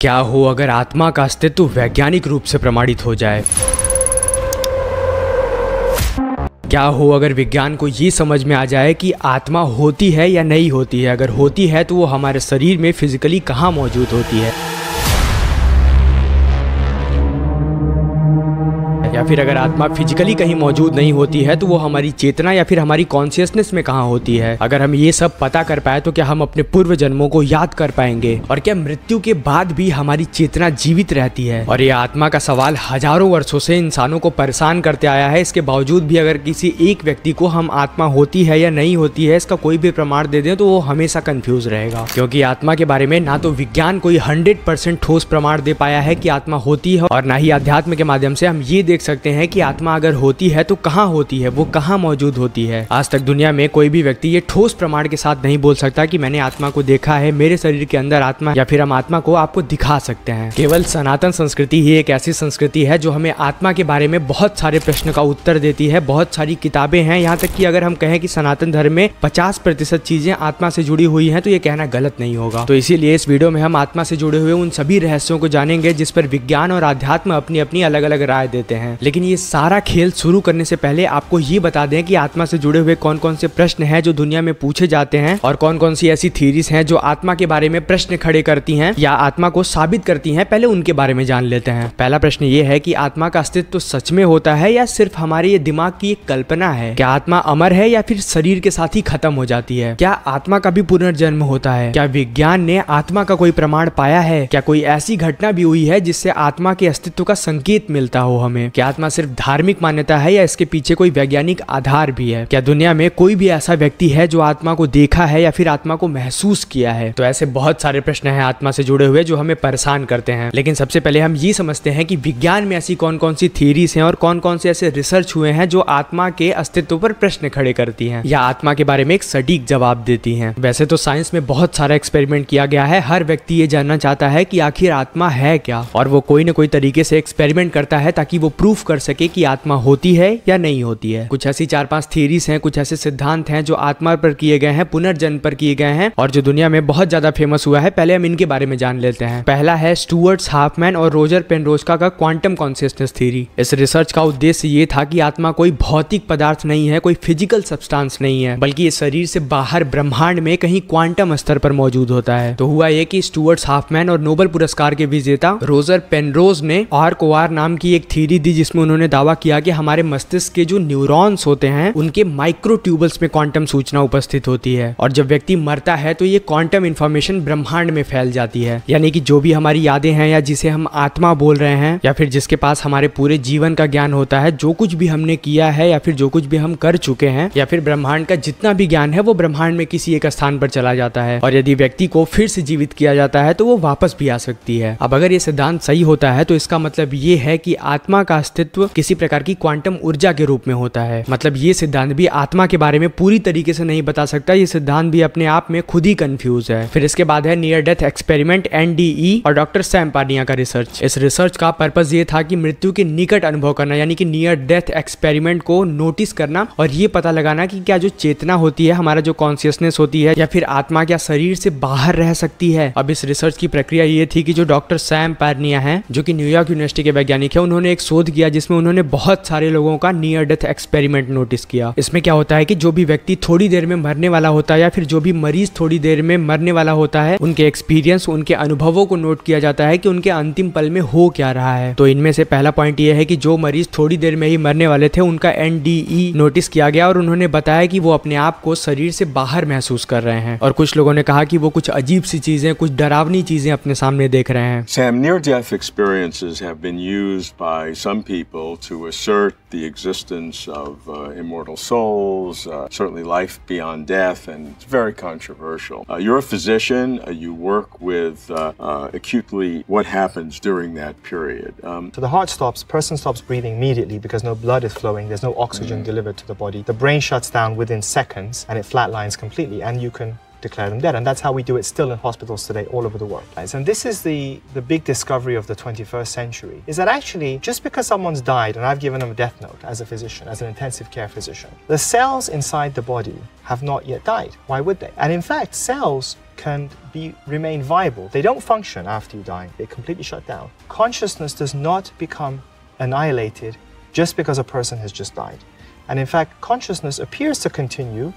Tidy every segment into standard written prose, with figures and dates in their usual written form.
क्या हो अगर आत्मा का अस्तित्व वैज्ञानिक रूप से प्रमाणित हो जाए? क्या हो अगर विज्ञान को ये समझ में आ जाए कि आत्मा होती है या नहीं होती है? अगर होती है तो वो हमारे शरीर में फिजिकली कहाँ मौजूद होती है? या फिर अगर आत्मा फिजिकली कहीं मौजूद नहीं होती है तो वो हमारी चेतना या फिर हमारी कॉन्शियसनेस में कहाँ होती है? अगर हम ये सब पता कर पाए तो क्या हम अपने पूर्व जन्मों को याद कर पाएंगे? और क्या मृत्यु के बाद भी हमारी चेतना जीवित रहती है? और ये आत्मा का सवाल हजारों वर्षों से इंसानों को परेशान करते आया है। इसके बावजूद भी अगर किसी एक व्यक्ति को हम आत्मा होती है या नहीं होती है इसका कोई भी प्रमाण दे दें तो वो हमेशा कंफ्यूज रहेगा, क्योंकि आत्मा के बारे में ना तो विज्ञान कोई 100% ठोस प्रमाण दे पाया है कि आत्मा होती है, और ना ही अध्यात्म के माध्यम से हम ये देख सकते हैं कि आत्मा अगर होती है तो कहाँ होती है, वो कहाँ मौजूद होती है। आज तक दुनिया में कोई भी व्यक्ति ये ठोस प्रमाण के साथ नहीं बोल सकता कि मैंने आत्मा को देखा है, मेरे शरीर के अंदर आत्मा, या फिर हम आत्मा को आपको दिखा सकते हैं। केवल सनातन संस्कृति ही एक ऐसी संस्कृति है जो हमें आत्मा के बारे में बहुत सारे प्रश्न का उत्तर देती है। बहुत सारी किताबें हैं, यहाँ तक कि अगर हम कहें कि सनातन धर्म में 50% चीजें आत्मा से जुड़ी हुई हैं तो ये कहना गलत नहीं होगा। तो इसीलिए इस वीडियो में हम आत्मा से जुड़े हुए उन सभी रहस्यों को जानेंगे जिस पर विज्ञान और आध्यात्म अपनी अपनी अलग अलग राय देते हैं। लेकिन ये सारा खेल शुरू करने से पहले आपको ये बता दें कि आत्मा से जुड़े हुए कौन कौन से प्रश्न हैं जो दुनिया में पूछे जाते हैं, और कौन कौन सी ऐसी थीरीज हैं जो आत्मा के बारे में प्रश्न खड़े करती हैं या आत्मा को साबित करती हैं। पहले उनके बारे में जान लेते हैं। पहला प्रश्न ये है कि आत्मा का अस्तित्व तो सच में होता है या सिर्फ हमारे ये दिमाग की एक कल्पना है? क्या आत्मा अमर है या फिर शरीर के साथ ही खत्म हो जाती है? क्या आत्मा का भी पुनर्जन्म होता है? क्या विज्ञान ने आत्मा का कोई प्रमाण पाया है? क्या कोई ऐसी घटना भी हुई है जिससे आत्मा के अस्तित्व का संकेत मिलता हो हमें? क्या आत्मा सिर्फ धार्मिक मान्यता है या इसके पीछे कोई वैज्ञानिक आधार भी है? क्या दुनिया में कोई भी ऐसा व्यक्ति है जो आत्मा को देखा है या फिर आत्मा को महसूस किया है? तो ऐसे बहुत सारे प्रश्न हैं आत्मा से जुड़े हुए जो हमें परेशान करते हैं। लेकिन सबसे पहले हम ये समझते हैं कि विज्ञान में ऐसी कौन कौन सी थ्योरीज हैं और कौन कौन से ऐसे रिसर्च हुए हैं जो आत्मा के अस्तित्व पर प्रश्न खड़े करती हैं या आत्मा के बारे में एक सटीक जवाब देती हैं। वैसे तो साइंस में बहुत सारा एक्सपेरिमेंट किया गया है। हर व्यक्ति ये जानना चाहता है कि आखिर आत्मा है क्या, और वो कोई ना कोई तरीके से एक्सपेरिमेंट करता है ताकि वो प्रूफ कर सके कि आत्मा होती है या नहीं होती है। कुछ ऐसी 4-5 थ्योरीज हैं, कुछ ऐसे सिद्धांत हैं जो आत्मा पर किए गए हैं, पुनर्जन्म पर किए गए हैं और जो दुनिया में बहुत ज्यादा फेमस हुआ है। पहले हम इनके बारे में जान लेते हैं। पहला है स्टुअर्ट हाफमैन और रोजर पेनरोस्का का क्वांटम कॉन्शियसनेस थ्योरी। इस रिसर्च का उद्देश्य ये था कि आत्मा कोई भौतिक पदार्थ नहीं है, कोई फिजिकल सब्सटेंस नहीं है, बल्कि ये शरीर से बाहर ब्रह्मांड में कहीं क्वांटम स्तर पर मौजूद होता है। तो हुआ ये कि स्टुअर्ट हाफमैन और नोबेल पुरस्कार के विजेता रोजर पेनरोज ने आर्क-ओ-आर नाम की एक थ्योरी दी जिसमें उन्होंने दावा किया कि हमारे मस्तिष्क के जो न्यूरॉन्स होते हैं उनके माइक्रो ट्यूबल्स में क्वांटम सूचना उपस्थित होती है, और जब व्यक्ति मरता है तो ये क्वांटम इंफॉर्मेशन ब्रह्मांड में फैल जाती है। यानी कि जो भी हमारी यादें हैं या जिसे हम आत्मा बोल रहे हैं या फिर जिसके पास हमारे पूरे जीवन का ज्ञान होता है, जो कुछ भी हमने किया है या फिर जो कुछ भी हम कर चुके हैं या फिर ब्रह्मांड का जितना भी ज्ञान है वो ब्रह्मांड में किसी एक स्थान पर चला जाता है, और यदि व्यक्ति को फिर से जीवित किया जाता है तो वो वापस भी आ सकती है। अब अगर ये सिद्धांत सही होता है तो इसका मतलब ये है कि आत्मा का अस्तित्व किसी प्रकार की क्वांटम ऊर्जा के रूप में होता है। मतलब ये सिद्धांत भी आत्मा के बारे में पूरी तरीके से नहीं बता सकता, ये सिद्धांत भी अपने आप में खुद ही कंफ्यूज है। फिर इसके बाद है नियर डेथ एक्सपेरिमेंट NDE और डॉक्टर सैम पार्निया का रिसर्च। इस रिसर्च का पर्पस ये था कि मृत्यु के निकट अनुभव करना, यानी कि नियर डेथ एक्सपेरिमेंट को नोटिस करना और ये पता लगाना कि क्या जो चेतना होती है, हमारा जो कॉन्शियसनेस होती है या फिर आत्मा क्या शरीर से बाहर रह सकती है। अब इस रिसर्च की प्रक्रिया ये थी कि जो डॉक्टर सैम पार्निया है जो कि न्यूयॉर्क यूनिवर्सिटी के वैज्ञानिक है, उन्होंने एक शोध किया जिसमें उन्होंने बहुत सारे लोगों का नियर डेथ एक्सपेरिमेंट नोटिस किया। इसमें क्या होता है कि जो भी व्यक्ति थोड़ी देर में मरने वाला होता है या फिर जो भी मरीज थोड़ी देर में मरने वाला होता है, उनके एक्सपीरियंस, उनके अनुभवों को नोट किया जाता है कि उनके अंतिम पल में हो क्या रहा है। तो इनमें से पहला पॉइंट ये है कि जो मरीज थोड़ी देर में ही मरने वाले थे उनका NDE नोटिस किया गया और उन्होंने बताया कि वो अपने आप को शरीर से बाहर महसूस कर रहे हैं, और कुछ लोगों ने कहा कि वो कुछ अजीब सी चीजें, कुछ डरावनी चीजें अपने सामने देख रहे हैं। Sam, near-death experiences have been used by some people to assert the existence of immortal souls, certainly life beyond death, and it's very controversial. You're a physician, you work with acutely what happens during that period. So the heart stops, person stops breathing immediately because no blood is flowing, there's no oxygen delivered to the body. The brain shuts down within seconds and it flatlines completely, and you can declare them dead. And that's how we do it still in hospitals today all over the world. And this is the big discovery of the 21st century, is that actually just because someone's died and I've given them a death note as a physician, as an intensive care physician, the cells inside the body have not yet died. Why would they? And in fact, cells can remain viable. They don't function after you die. They completely shut down. Consciousness does not become annihilated just because a person has just died. And in fact, consciousness appears to continue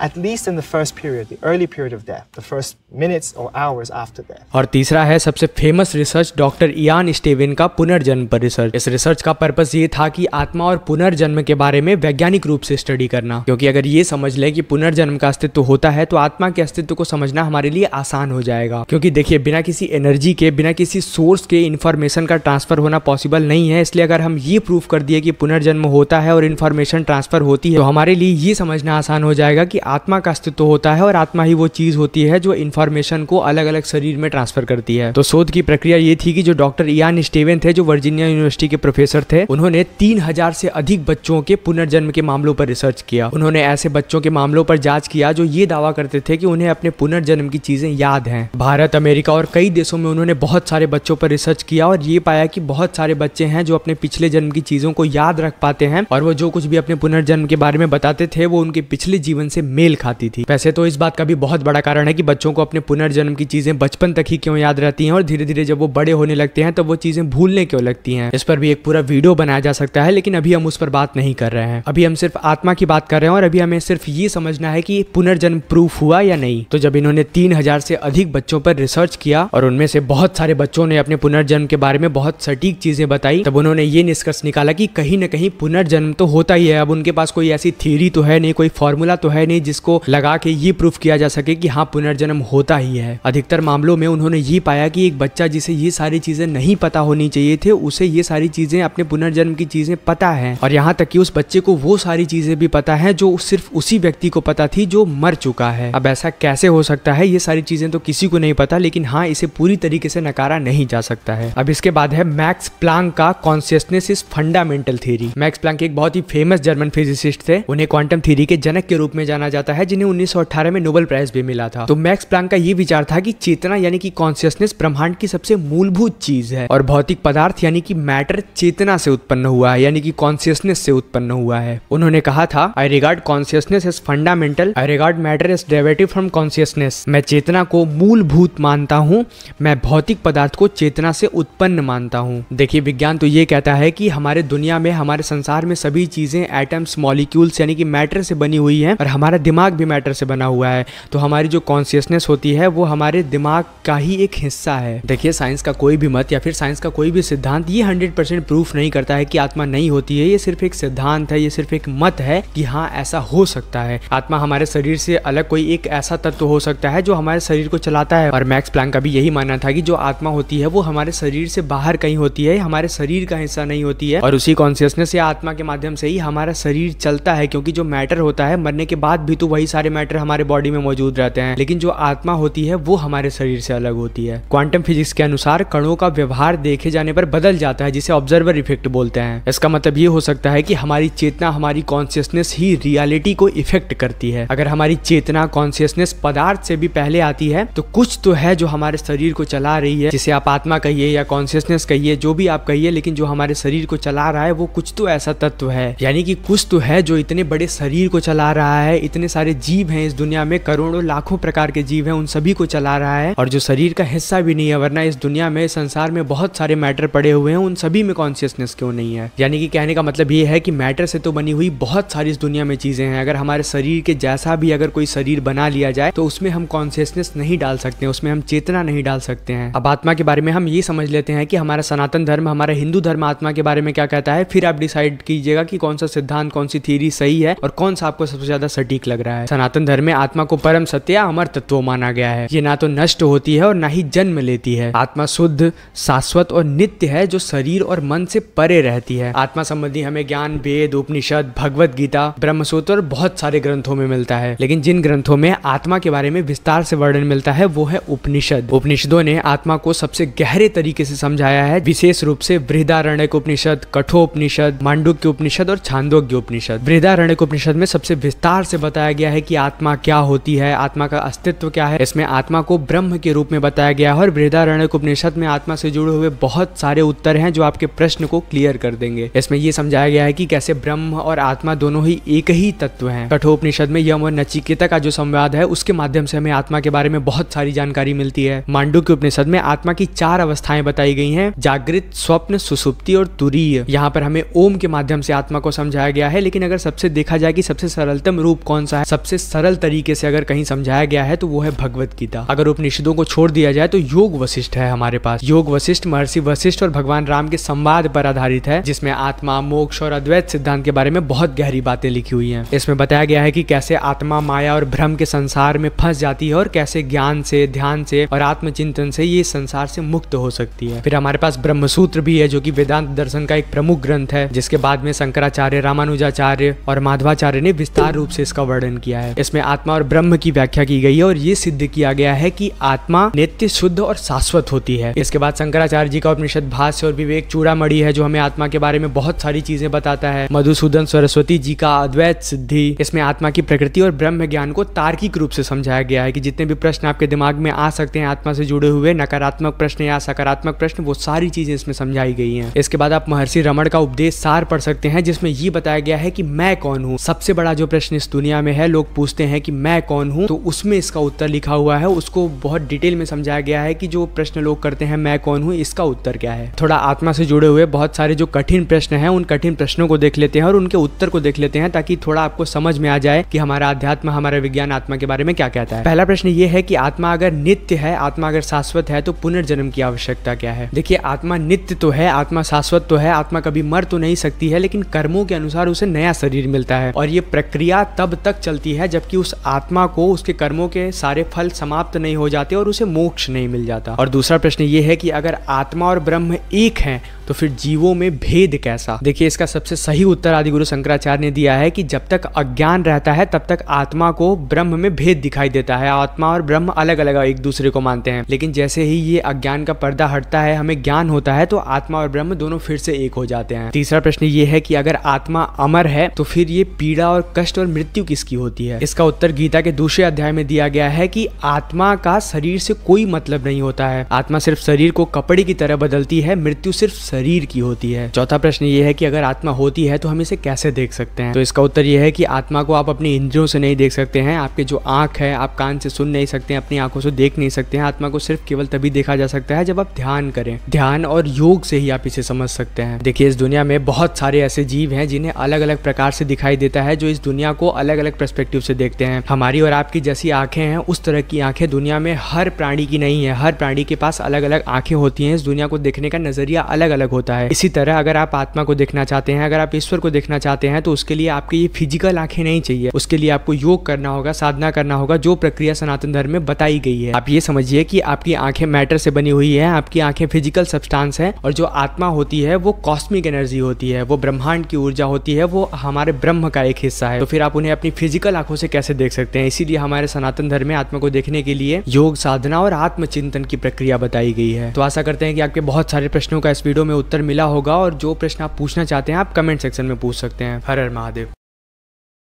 at least in the first period, the early period of death, the first minutes or hours after death. और तीसरा है सबसे famous research doctor Ian Steven का पुनर्जन्म पर research. इस research का purpose ये था कि आत्मा और पुनर्जन्म के बारे में वैज्ञानिक रूप से स्टडी करना, क्योंकि अगर ये समझ ले कि पुनर्जन्म का अस्तित्व होता है तो आत्मा के अस्तित्व को समझना हमारे लिए आसान हो जाएगा। क्योंकि देखिए, बिना किसी एनर्जी के, बिना किसी सोर्स के इन्फॉर्मेशन का ट्रांसफर होना पॉसिबल नहीं है। इसलिए अगर हम ये प्रूफ कर दिए कि पुनर्जन्म होता है और इन्फॉर्मेशन ट्रांसफर होती है, तो हमारे लिए ये समझना आसान हो जाएगा कि आत्मा का अस्तित्व होता है और आत्मा ही वो चीज होती है जो इन्फॉर्मेशन को अलग अलग शरीर में ट्रांसफर करती है। तो शोध की प्रक्रिया ये थी कि जो डॉक्टर इयान स्टीवन थे, जो वर्जीनिया यूनिवर्सिटी के प्रोफेसर थे, उन्होंने 3000 से अधिक बच्चों के पुनर्जन्म के मामलों पर रिसर्च किया। उन्होंने ऐसे बच्चों के मामलों पर जांच किया जो ये दावा करते थे कि उन्हें अपने पुनर्जन्म की चीजें याद हैं। भारत, अमेरिका और कई देशों में उन्होंने बहुत सारे बच्चों पर रिसर्च किया और ये पाया कि बहुत सारे बच्चे हैं जो अपने पिछले जन्म की चीजों को याद रख पाते हैं और वो जो कुछ भी अपने पुनर्जन्म के बारे में बताते थे वो उनके पिछले जीवन से मेल खाती थी। वैसे तो इस बात का भी बहुत बड़ा कारण है कि बच्चों को अपने पुनर्जन्म की चीजें बचपन तक ही क्यों याद रहती हैं और धीरे धीरे जब वो बड़े होने लगते हैं तो वो चीजें भूलने क्यों लगती हैं। इस पर भी एक पूरा वीडियो बनाया जा सकता है, लेकिन अभी हम उस पर बात नहीं कर रहे हैं। अभी हम सिर्फ आत्मा की बात कर रहे हैं और अभी हमें सिर्फ ये समझना है कि पुनर्जन्म प्रूफ हुआ या नहीं। तो जब इन्होंने 3000 से अधिक बच्चों पर रिसर्च किया और उनमें से बहुत सारे बच्चों ने अपने पुनर्जन्म के बारे में बहुत सटीक चीजें बताई, तब उन्होंने ये निष्कर्ष निकाला कि कहीं ना कहीं पुनर्जन्म तो होता ही है। अब उनके पास कोई ऐसी थ्योरी तो है नहीं, कोई फॉर्मूला तो है नहीं जिसको लगा के ये प्रूफ किया जा सके कि हाँ, पुनर्जन्म होता ही है। अधिकतर मामलों में उन्होंने ये पाया कि एक बच्चा जिसे ये सारी चीजें नहीं पता होनी चाहिए थे, उसे ये सारी चीजें, अपने पुनर्जन्म की चीजें पता है। और यहाँ तक कि उस बच्चे को वो सारी चीजें भी पता है जो सिर्फ उसी व्यक्ति को पता थी जो मर चुका है। अब ऐसा कैसे हो सकता है? ये सारी चीजें तो किसी को नहीं पता, लेकिन हाँ, इसे पूरी तरीके से नकारा नहीं जा सकता है। अब इसके बाद है मैक्स प्लांक का consciousness is fundamental theory. Max Planck एक बहुत ही फेमस जर्मन फिजिसिस्ट थे। उन्हें क्वांटम थ्योरी के जनक के रूप में जाना जाता है, जिन्हें 1918 में नोबेल प्राइज भी मिला था। तो मैक्स प्लांक का ये विचार था कि चेतना यानी कि कॉन्शियसनेस ब्रह्मांड की सबसे मूलभूत चीज है और भौतिक पदार्थ यानी कि मैटर चेतना से उत्पन्न हुआ है, यानी कि कॉन्शियसनेस से उत्पन्न हुआ है। उन्होंने कहा था, I regard consciousness as fundamental, I regard matter as derivative from consciousness. मैं चेतना को मूलभूत मानता हूँ, मैं भौतिक पदार्थ को चेतना से उत्पन्न मानता हूँ। देखिए, विज्ञान तो ये कहता है कि हमारे दुनिया में, हमारे संसार में सभी चीजें एटम्स, मॉलिक्यूल्स यानी कि मैटर से बनी हुई है और हमारा दिमाग भी मैटर से बना हुआ है। तो हमारी जो कॉन्शियसनेस होती है वो हमारे दिमाग का ही एक हिस्सा है। देखिए, साइंस का कोई भी मत या फिर साइंस का कोई भी सिद्धांत ये 100% प्रूफ नहीं करता है कि आत्मा नहीं होती है। ये सिर्फ एक सिद्धांत है, ये सिर्फ एक मत है कि हाँ, ऐसा हो सकता है। आत्मा हमारे शरीर से अलग कोई एक ऐसा तत्व हो सकता है जो हमारे शरीर को चलाता है। और मैक्स प्लांक का भी यही मानना था कि जो आत्मा होती है वो हमारे शरीर से बाहर कहीं होती है, हमारे शरीर का हिस्सा नहीं होती है। और उसी कॉन्शियसनेस या आत्मा के माध्यम से ही हमारा शरीर चलता है, क्योंकि जो मैटर होता है मरने के बाद भी तो वही सारे मैटर हमारे बॉडी में मौजूद रहते हैं, लेकिन जो आत्मा होती है वो हमारे शरीर से अलग होती है। क्वांटम फिजिक्स के अनुसार कणों का व्यवहार देखे जाने पर बदल जाता है, जिसे ऑब्जर्वर इफेक्ट बोलते हैं। इसका मतलब ये हो सकता है कि हमारी चेतना, हमारी कॉन्शियसनेस ही रियलिटी को इफेक्ट करती है। अगर हमारी चेतना, कॉन्शियसनेस पदार्थ से भी पहले आती है तो कुछ तो है जो हमारे शरीर को चला रही है, जिसे आप आत्मा कहिए या कॉन्शियसनेस कहिए, जो भी आप कहिए, लेकिन जो हमारे शरीर को चला रहा है वो कुछ तो ऐसा तत्व है। यानी कि कुछ तो है जो इतने बड़े शरीर को चला रहा है। इतने सारे जीव हैं इस दुनिया में, करोड़ों लाखों प्रकार के जीव हैं, उन सभी को चला रहा है और जो शरीर का हिस्सा भी नहीं है। वरना इस दुनिया में, संसार में बहुत सारे मैटर पड़े हुए हैं, उन सभी में कॉन्शियसनेस क्यों नहीं है? यानी कि कहने का मतलब ये है कि मैटर से तो बनी हुई बहुत सारी इस दुनिया में चीजें हैं। अगर हमारे शरीर के जैसा भी अगर कोई शरीर बना लिया जाए तो उसमें हम कॉन्शियसनेस नहीं डाल सकते, उसमें हम चेतना नहीं डाल सकते हैं। अब आत्मा के बारे में हम ये समझ लेते हैं कि हमारा सनातन धर्म, हमारा हिंदू धर्म आत्मा के बारे में क्या कहता है, फिर आप डिसाइड कीजिएगा कि कौन सा सिद्धांत, कौन सी थ्योरी सही है और कौन सा आपको सबसे ज्यादा सटीक लग रहा है। सनातन धर्म में आत्मा को परम सत्य, अमर तत्व माना गया है। ये ना तो नष्ट होती है और ना ही जन्म लेती है। आत्मा शुद्ध, शाश्वत और नित्य है, जो शरीर और मन से परे रहती है। आत्मा संबंधी हमें ज्ञान वेद, उपनिषद, भगवत गीता, ब्रह्मसूत्र और बहुत सारे ग्रंथों में मिलता है, लेकिन जिन ग्रंथों में आत्मा के बारे में विस्तार से वर्णन मिलता है वो है उपनिषद। उपनिषदों ने आत्मा को सबसे गहरे तरीके से समझाया है, विशेष रूप से बृहदारण्यक उपनिषद, कठोपनिषद, मांडुक्य उपनिषद और छांदोग्य उपनिषद। बृहदारण्यक उपनिषद में सबसे विस्तार से बताया गया है कि आत्मा क्या होती है, आत्मा का अस्तित्व क्या है। इसमें आत्मा को ब्रह्म के रूप में बताया गया है और बृहदारण्यक उपनिषद में आत्मा से जुड़े हुए बहुत सारे उत्तर हैं जो आपके प्रश्न को क्लियर कर देंगे। इसमें यह समझाया गया है कि कैसे ब्रह्म और आत्मा दोनों ही एक ही तत्व हैं। कठोपनिषद में यम और नचिकेता का जो संवाद है उसके माध्यम से हमें आत्मा के बारे में बहुत सारी जानकारी मिलती है। मांडुक्य उपनिषद में आत्मा की 4 अवस्थाएं बताई गई हैं, जागृत, स्वप्न, सुसुप्ति और तुरीय। यहाँ पर हमें ओम के माध्यम से आत्मा को समझाया गया है, लेकिन अगर सबसे देखा जाए कि सबसे सरलतम रूप कौन सा है, सबसे सरल तरीके से अगर कहीं समझाया गया है तो वो है भगवत गीता। अगर उपनिषदों को छोड़ दिया जाए तो योग वशिष्ठ है हमारे पास। योग वशिष्ठ महर्षि वशिष्ठ और भगवान राम के संवाद पर आधारित है, जिसमें आत्मा, मोक्ष और अद्वैत सिद्धांत के बारे में बहुत गहरी बातें लिखी हुई हैं। इसमें बताया गया है कि कैसे आत्मा माया और भ्रम के संसार में फंस जाती है और कैसे ज्ञान से, ध्यान से और आत्मचिंतन से ये संसार से मुक्त हो सकती है। फिर हमारे पास ब्रह्मसूत्र भी है जो कि वेदांत दर्शन का एक प्रमुख ग्रंथ है, जिसके बाद में शंकराचार्य, रामानुजाचार्य और माधवाचार्य ने विस्तार रूप से इसका वर्णन किया है। इसमें आत्मा और ब्रह्म की व्याख्या की गई है और ये सिद्ध किया गया है कि आत्मा नित्य, शुद्ध और शाश्वत होती है। इसके बाद शंकराचार्य जी का उपनिषद भाष्य और विवेक चूड़ामणि है जो हमें आत्मा के बारे में बहुत सारी चीजें बताता है। मधुसूदन सरस्वती जी का अद्वैत सिद्धि, इसमें आत्मा की प्रकृति और ब्रह्म ज्ञान को तार्किक रूप से समझाया गया है कि जितने भी प्रश्न आपके दिमाग में आ सकते हैं आत्मा से जुड़े हुए, नकारात्मक प्रश्न या सकारात्मक प्रश्न, वो सारी चीजें इसमें समझाई गई हैं। इसके बाद आप महर्षि रमण का उपदेश सार पढ़ सकते हैं, जिसमें ये बताया गया है कि मैं कौन हूँ। सबसे बड़ा जो प्रश्न इस दुनिया में है, लोग पूछते हैं कि मैं कौन हूँ, तो उसमें इसका उत्तर लिखा हुआ है। उसको बहुत डिटेल में समझाया गया है कि जो प्रश्न लोग करते हैं मैं कौन हूँ, इसका उत्तर क्या है। थोड़ा आत्मा से जुड़े हुए बहुत सारे जो कठिन प्रश्न हैं, उन कठिन प्रश्नों को देख लेते हैं और उनके उत्तर को देख लेते हैं, ताकि थोड़ा आपको समझ में आ जाए कि हमारा अध्यात्म, हमारा विज्ञान आत्मा के बारे में क्या कहता है। पहला प्रश्न ये है कि आत्मा अगर नित्य है, आत्मा अगर शाश्वत है, तो पुनर्जन्म की आवश्यकता क्या है। देखिए, आत्मा नित्य तो है, आत्मा शाश्वत तो है, आत्मा कभी मर तो नहीं सकती है, लेकिन कर्मों के अनुसार उसे नया शरीर मिलता है और ये प्रक्रिया तब तक चलती है जबकि उस आत्मा को उसके कर्मों के सारे फल समाप्त नहीं हो जाते और उसे मोक्ष नहीं मिल जाता। और दूसरा प्रश्न ये है कि अगर आत्मा और ब्रह्म एक हैं तो फिर जीवों में भेद कैसा। देखिए, इसका सबसे सही उत्तर आदिगुरु शंकराचार्य ने दिया है कि जब तक अज्ञान रहता है तब तक आत्मा को ब्रह्म में भेद दिखाई देता है। आत्मा और ब्रह्म अलग अलग एक दूसरे को मानते हैं, लेकिन जैसे ही ये अज्ञान का पर्दा हटता है, हमें ज्ञान होता है, तो आत्मा और ब्रह्म दोनों फिर से एक हो जाते हैं। तीसरा प्रश्न ये है कि अगर आत्मा अमर है तो फिर ये पीड़ा और कष्ट और मृत्यु किसकी होती है। इसका उत्तर गीता के दूसरे अध्याय में दिया गया है कि आत्मा का शरीर से कोई मतलब नहीं होता है। आत्मा सिर्फ शरीर को कपड़े की तरह बदलती है, मृत्यु सिर्फ शरीर की होती है। चौथा प्रश्न ये है कि अगर आत्मा होती है तो हम इसे कैसे देख सकते हैं। तो इसका उत्तर ये है कि आत्मा को आप अपनी इंद्रियों से नहीं देख सकते हैं। आपके जो आंख है, आप कान से सुन नहीं सकते हैं, अपनी आंखों से देख नहीं सकते हैं। आत्मा को सिर्फ केवल तभी देखा जा सकता है जब आप ध्यान करें। ध्यान और योग से ही आप इसे समझ सकते हैं। देखिए, इस दुनिया में बहुत सारे ऐसे जीव हैं जिन्हें अलग अलग प्रकार से दिखाई देता है, जो इस दुनिया को अलग अलग पर्सपेक्टिव से देखते हैं। हमारी और आपकी जैसी आंखें हैं, उस तरह की आंखें दुनिया में हर प्राणी की नहीं है। हर प्राणी के पास अलग अलग आंखें होती हैं। इस दुनिया को देखने का नजरिया अलग अलग होता है। इसी तरह अगर आप आत्मा को देखना चाहते हैं, अगर आप ईश्वर को देखना चाहते हैं, तो उसके लिए आपकी ये फिजिकल आंखें नहीं चाहिए। उसके लिए आपको योग करना होगा, साधना करना होगा, जो प्रक्रिया सनातन धर्म में बताई गई है। आप ये समझिए कि आपकी आंखें मैटर से बनी हुई है, आपकी आंखें फिजिकल सब्सटेंस है, और जो आत्मा होती है वो कॉस्मिक एनर्जी होती है, वो ब्रह्मांड की ऊर्जा होती है, वो हमारे ब्रह्म का एक हिस्सा है। तो फिर आप उन्हें अपनी फिजिकल आंखों से कैसे देख सकते हैं। इसीलिए हमारे सनातन धर्म में आत्मा को देखने के लिए योग, साधना और आत्मचिंतन की प्रक्रिया बताई गई है। तो आशा करते हैं कि आपके बहुत सारे प्रश्नों का इस वीडियो में उत्तर मिला होगा, और जो प्रश्न आप पूछना चाहते हैं आप कमेंट सेक्शन में पूछ सकते हैं। हर हर महादेव।